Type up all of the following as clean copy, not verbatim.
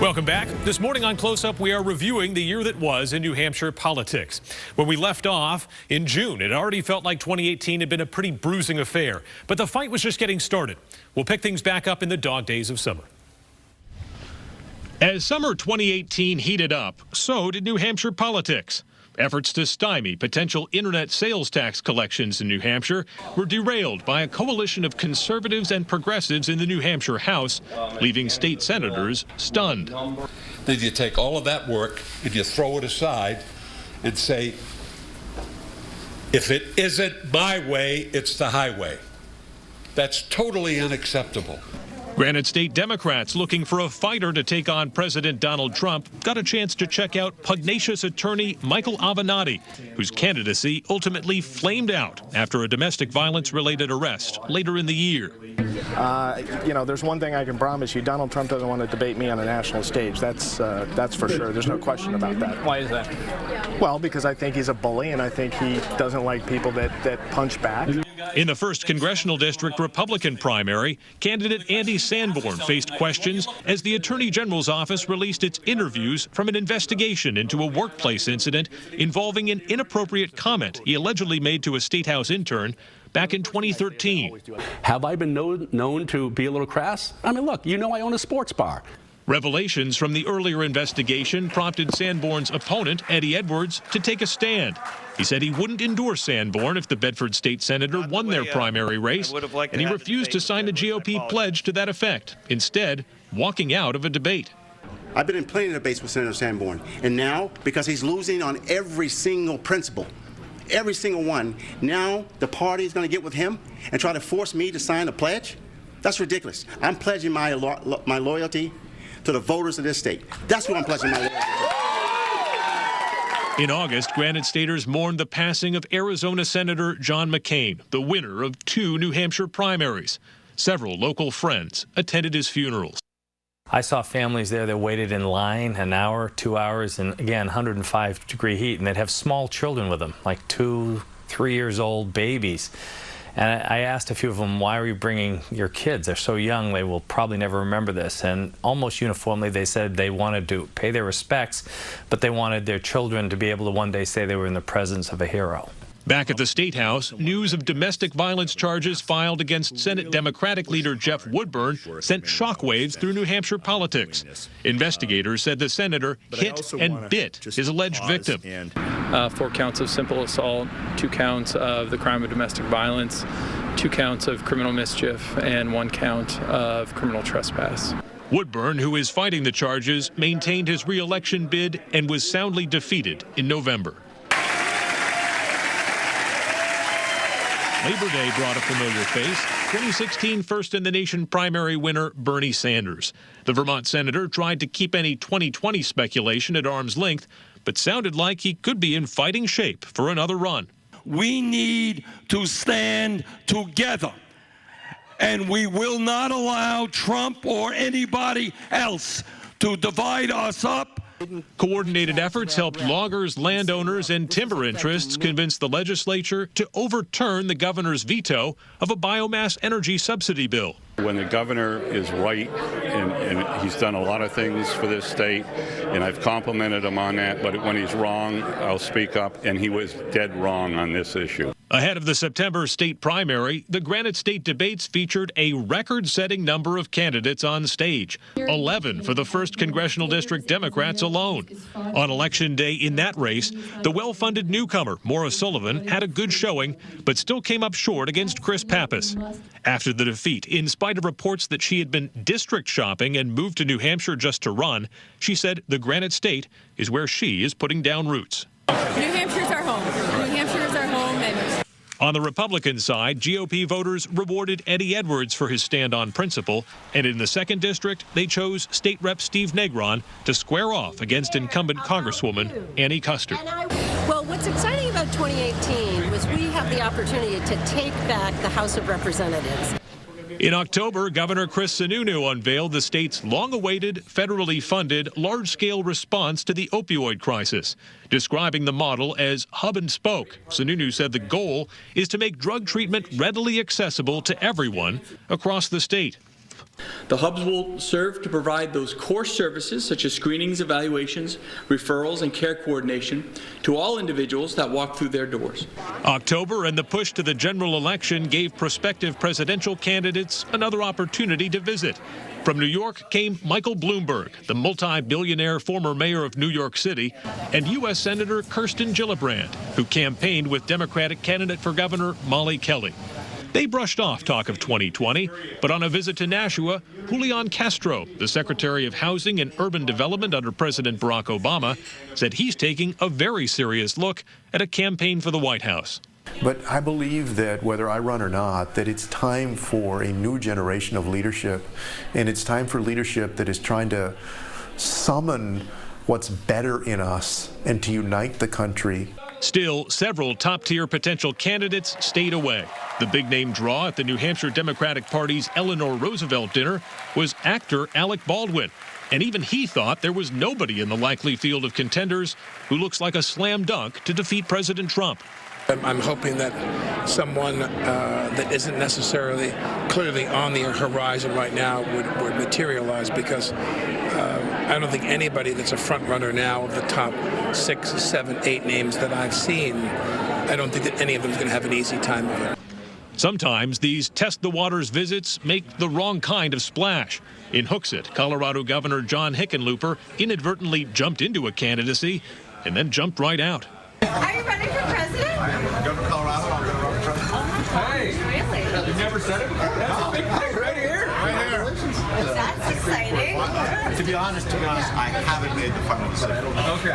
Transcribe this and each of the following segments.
Welcome back. This morning on Close Up, we are reviewing the year that was in New Hampshire politics. When we left off in June, it already felt like 2018 had been a pretty bruising affair, but the fight was just getting started. We'll pick things back up in the dog days of summer. As summer 2018 heated up, so did New Hampshire politics. Efforts to stymie potential internet sales tax collections in New Hampshire were derailed by a coalition of conservatives and progressives in the New Hampshire House, leaving state senators stunned. Then you take all of that work and you throw it aside and say, if it isn't my way, it's the highway. That's totally unacceptable. Granite State Democrats looking for a fighter to take on President Donald Trump got a chance to check out pugnacious attorney Michael Avenatti, whose candidacy ultimately flamed out after a domestic violence-related arrest later in the year. There's one thing I can promise you. Donald Trump doesn't want to debate me on a national stage. That's for sure. There's no question about that. Why is that? Well, because I think he's a bully, and I think he doesn't like people that punch back. In the 1st Congressional District Republican primary, candidate Andy Sanborn faced questions as the Attorney General's office released its interviews from an investigation into a workplace incident involving an inappropriate comment he allegedly made to a State House intern back in 2013. Have I been known to be a little crass? I mean, look, I own a sports bar. Revelations from the earlier investigation prompted Sanborn's opponent, Eddie Edwards, to take a stand. He said he wouldn't endorse Sanborn if the Bedford State Senator won their primary race, and he refused to sign a GOP pledge to that effect, instead walking out of a debate. I've been in plenty of debates with Senator Sanborn, and now, because he's losing on every single principle, every single one, now the party is going to get with him and try to force me to sign a pledge? That's ridiculous. I'm pledging my loyalty to the voters of this state. That's what I'm pledging my loyalty to. In August, Granite Staters mourned the passing of Arizona Senator John McCain, the winner of 2 New Hampshire primaries. Several local friends attended his funerals. I saw families there that waited in line an hour, 2 hours, and again, 105-degree heat, and they'd have small children with them, like 2, 3 years old babies. And I asked a few of them, why are you bringing your kids? They're so young, they will probably never remember this. And almost uniformly, they said they wanted to pay their respects, but they wanted their children to be able to one day say they were in the presence of a hero. Back at the State House, news of domestic violence charges filed against Senate Democratic leader Jeff Woodburn sent shockwaves through New Hampshire politics. Investigators said the senator hit and bit his alleged victim. 4 counts of simple assault, 2 counts of the crime of domestic violence, 2 counts of criminal mischief, and 1 count of criminal trespass. Woodburn, who is fighting the charges, maintained his re-election bid and was soundly defeated in November. Labor Day brought a familiar face, 2016 First in the Nation primary winner Bernie Sanders. The Vermont senator tried to keep any 2020 speculation at arm's length, but sounded like he could be in fighting shape for another run. We need to stand together, and we will not allow Trump or anybody else to divide us up. Coordinated efforts helped loggers, landowners, and timber interests convince the legislature to overturn the governor's veto of a biomass energy subsidy bill. When the governor is right, and he's done a lot of things for this state, and I've complimented him on that, but when he's wrong, I'll speak up, and he was dead wrong on this issue. Ahead of the September state primary, the Granite State debates featured a record-setting number of candidates on stage, 11 for the 1st Congressional District Democrats alone. On Election Day in that race, the well-funded newcomer, Maura Sullivan, had a good showing, but still came up short against Chris Pappas. After the defeat, in spite of reports that she had been district shopping and moved to New Hampshire just to run, she said the Granite State is where she is putting down roots. New Hampshire's our home. New Hampshire is our home. And on the Republican side, GOP voters rewarded Eddie Edwards for his stand on principle, and in the 2nd District, they chose State Rep Steve Negron to square off against incumbent Congresswoman Annie Kuster. Well, what's exciting about 2018 was we have the opportunity to take back the House of Representatives. In October, Governor Chris Sununu unveiled the state's long-awaited, federally funded, large-scale response to the opioid crisis. Describing the model as hub and spoke, Sununu said the goal is to make drug treatment readily accessible to everyone across the state. The hubs will serve to provide those core services such as screenings, evaluations, referrals, and care coordination to all individuals that walk through their doors. October and the push to the general election gave prospective presidential candidates another opportunity to visit. From New York came Michael Bloomberg, the multi-billionaire former mayor of New York City, and U.S. Senator Kirsten Gillibrand, who campaigned with Democratic candidate for governor Molly Kelly. They brushed off talk of 2020, but on a visit to Nashua, Julian Castro, the Secretary of Housing and Urban Development under President Barack Obama, said he's taking a very serious look at a campaign for the White House. But I believe that whether I run or not, that it's time for a new generation of leadership, and it's time for leadership that is trying to summon what's better in us and to unite the country. Still, several top-tier potential candidates stayed away. The big-name draw at the New Hampshire Democratic Party's Eleanor Roosevelt dinner was actor Alec Baldwin. And even he thought there was nobody in the likely field of contenders who looks like a slam dunk to defeat President Trump. I'm hoping that someone that isn't necessarily clearly on the horizon right now would materialize, because I don't think anybody that's a front runner now of the top 6, 7, 8 names that I've seen, I don't think that any of them is going to have an easy time of it. Sometimes these test-the-waters visits make the wrong kind of splash. In Hooksett, Colorado Governor John Hickenlooper inadvertently jumped into a candidacy and then jumped right out. Are you running for president? I'm going to Colorado. I'm going to run for president. Hey, really? You've never said it before? That's a big thing right here. Right here. That's exciting. To be honest, I haven't made the final decision. Okay.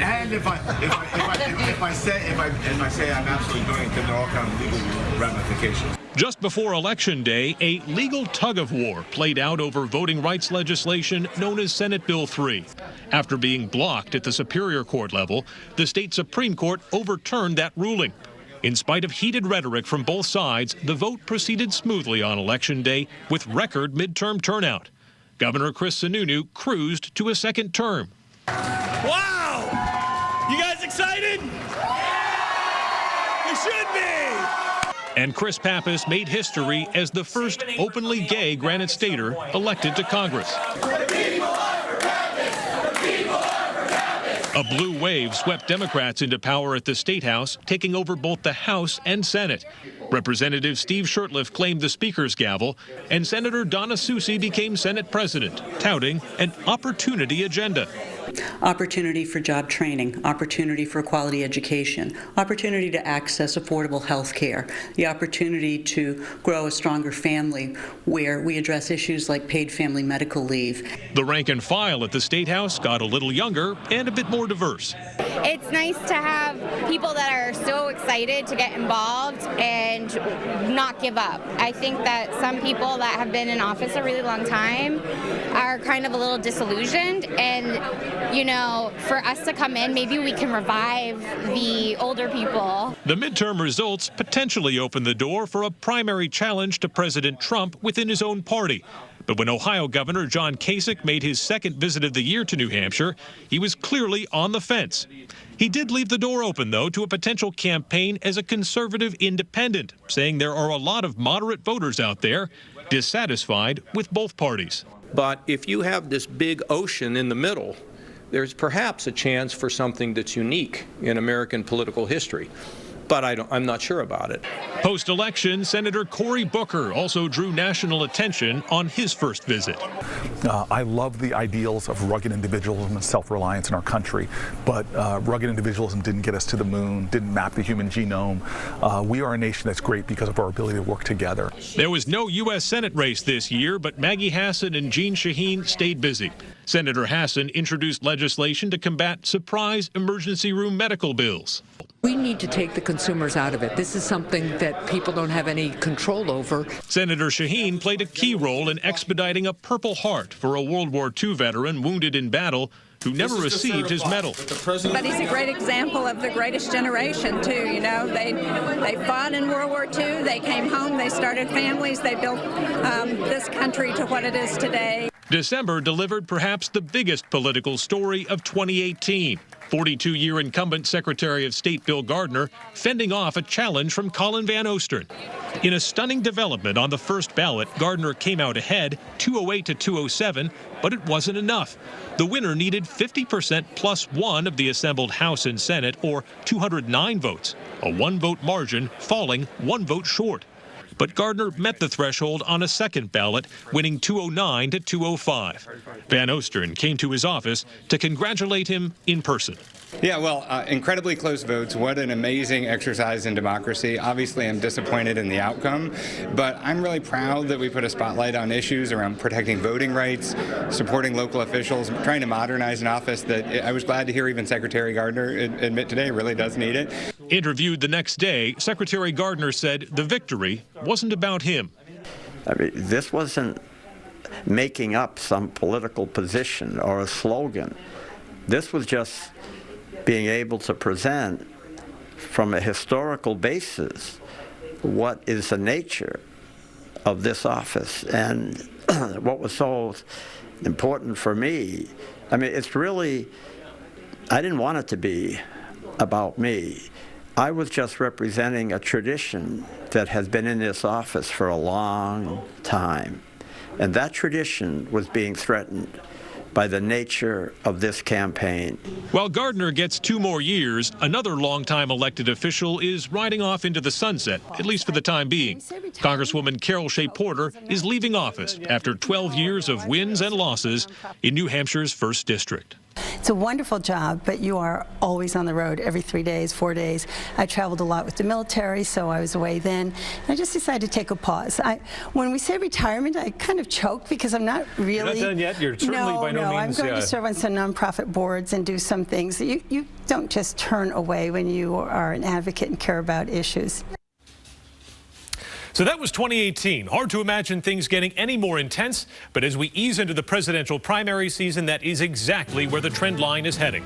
And if I say I'm absolutely doing it, then there are all kinds of legal ramifications. Just before Election Day, a legal tug-of-war played out over voting rights legislation known as Senate Bill 3. After being blocked at the Superior Court level, the state Supreme Court overturned that ruling. In spite of heated rhetoric from both sides, the vote proceeded smoothly on Election Day with record midterm turnout. Governor Chris Sununu cruised to a second term. Wow! You guys excited? You should be! And Chris Pappas made history as the first openly gay Granite Stater elected to Congress. A blue wave swept Democrats into power at the State House, taking over both the House and Senate. Representative Steve Shurtleff claimed the Speaker's gavel, and Senator Donna Soucy became Senate President, touting an opportunity agenda. Opportunity for job training, opportunity for quality education, opportunity to access affordable health care, the opportunity to grow a stronger family where we address issues like paid family medical leave. The rank and file at the State House got a little younger and a bit more diverse. It's nice to have people that are so excited to get involved and not give up. I think that some people that have been in office a really long time are kind of a little disillusioned, and you know, for us to come in, maybe we can revive the older people. The midterm results potentially opened the door for a primary challenge to President Trump within his own party. But when Ohio Governor John Kasich made his second visit of the year to New Hampshire, he was clearly on the fence. He did leave the door open, though, to a potential campaign as a conservative independent, saying there are a lot of moderate voters out there dissatisfied with both parties. But if you have this big ocean in the middle, there's perhaps a chance for something that's unique in American political history. But I'm not sure about it. Post-election, Senator Cory Booker also drew national attention on his first visit. I love the ideals of rugged individualism and self-reliance in our country, but rugged individualism didn't get us to the moon, didn't map the human genome. We are a nation that's great because of our ability to work together. There was no U.S. Senate race this year, but Maggie Hassan and Jeanne Shaheen stayed busy. Senator Hassan introduced legislation to combat surprise emergency room medical bills. We need to take the consumers out of it. This is something that people don't have any control over. Senator Shaheen played a key role in expediting a Purple Heart for a World War II veteran wounded in battle who never received his medal. But he's a great example of the greatest generation, too. You know, they fought in World War II, they came home, they started families, they built this country to what it is today. December delivered perhaps the biggest political story of 2018. 42-year incumbent Secretary of State Bill Gardner fending off a challenge from Colin Van Osteren. In a stunning development on the first ballot, Gardner came out ahead, 208 to 207, but it wasn't enough. The winner needed 50% plus one of the assembled House and Senate, or 209 votes, a one-vote margin, falling one vote short. But Gardner met the threshold on a second ballot, winning 209 to 205. Van Osteren came to his office to congratulate him in person. Yeah, well, incredibly close votes. What an amazing exercise in democracy. Obviously, I'm disappointed in the outcome, but I'm really proud that we put a spotlight on issues around protecting voting rights, supporting local officials, trying to modernize an office that I was glad to hear even Secretary Gardner admit today really does need it. Interviewed the next day, Secretary Gardner said the victory wasn't about him. I mean, this wasn't making up some political position or a slogan. This was just being able to present from a historical basis what is the nature of this office. And what was so important for me, I mean, it's really, I didn't want it to be about me. I was just representing a tradition that has been in this office for a long time. And that tradition was being threatened by the nature of this campaign. While Gardner gets 2 more years, another longtime elected official is riding off into the sunset, at least for the time being. Congresswoman Carol Shea Porter is leaving office after 12 years of wins and losses in New Hampshire's 1st District. It's a wonderful job, but you are always on the road every 3 days, 4 days. I traveled a lot with the military, so I was away then. I just decided to take a pause. When we say retirement, I kind of choked because I'm not really... You're not done yet? You're certainly by no means... I'm going to serve on some nonprofit boards and do some things. You don't just turn away when you are an advocate and care about issues. So that was 2018. Hard to imagine things getting any more intense, but as we ease into the presidential primary season, that is exactly where the trend line is heading.